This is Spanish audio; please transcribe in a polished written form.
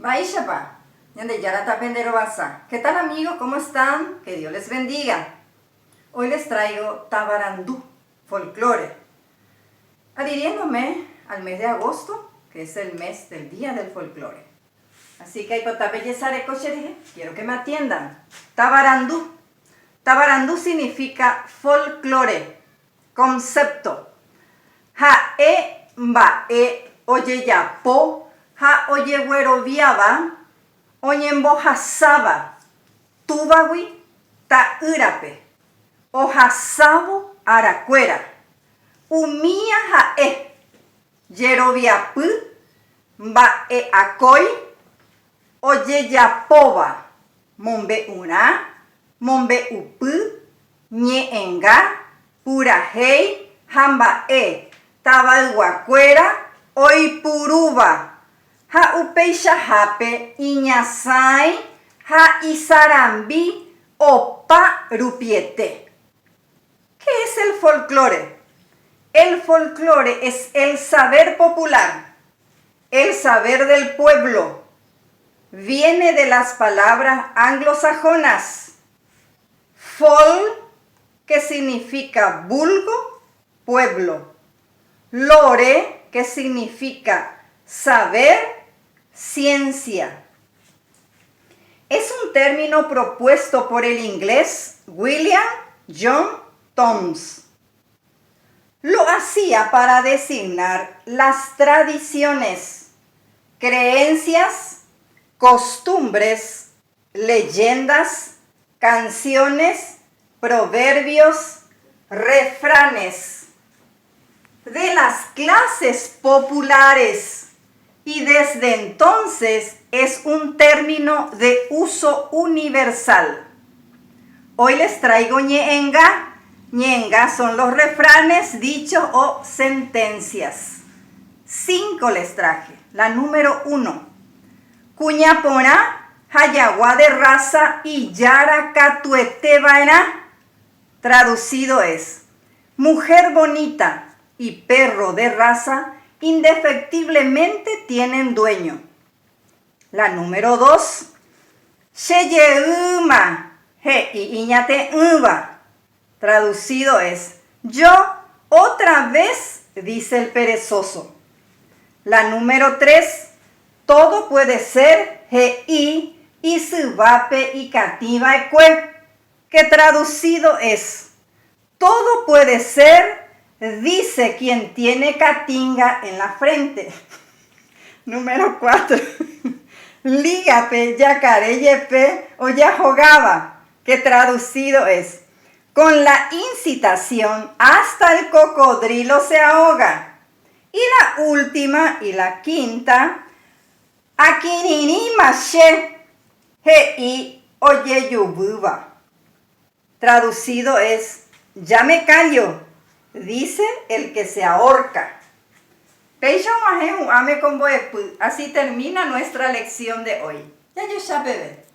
Vaishapa, yande yarata pendero basa. ¿Qué tal amigos? ¿Cómo están? Que Dios les bendiga. Hoy les traigo tabarandú, folclore, adhiriéndome al mes de agosto, que es el mes del Día del Folclore. Así que hay para bellezare cocherie, quiero que me atiendan. Tabarandú. Tabarandú significa folclore, concepto. Ha e mba e oye yapo, ha oye güero viaba, oye embojazaba, tubawi ta irape, ojazabo aracuera, umia ha e, yeroviapu, mba e acoy, oye yapoba, mombe una, mombe upu, nye enga, pura hei, hamba e, tabaiguacuera, oipuruba, ha upeisha hape, iñasai, ha isarambi, opa rupiete. ¿Qué es el folclore? El folclore es el saber popular, el saber del pueblo. Viene de las palabras anglosajonas. Fol, que significa vulgo, pueblo. Lore, que significa saber, ciencia. Es un término propuesto por el inglés William John Thoms. Lo hacía para designar las tradiciones, creencias, costumbres, leyendas, canciones, proverbios, refranes de las clases populares, y desde entonces es un término de uso universal. Hoy les traigo ñenga. Ñenga son los refranes, dichos o sentencias. 5 les traje. La número 1. Cuñapona, Hayagua de raza y Yara Catuetebaena. Traducido es: mujer bonita y perro de raza indefectiblemente tienen dueño. La número 2. Sheyeuma, he y iñate uva. Traducido es: yo otra vez, dice el perezoso. La número 3. Todo puede ser he y subape y cativa ecue, que traducido es: todo puede ser, dice quien tiene catinga en la frente. Número 4. Lígape, yacare, yepe o yajogaba, que traducido es: con la incitación hasta el cocodrilo se ahoga. Y la última y la quinta, akinini mashe, hei oye yububa. Traducido es: ya me callo, dice el que se ahorca. Así termina nuestra lección de hoy. Ya yo ya bebé.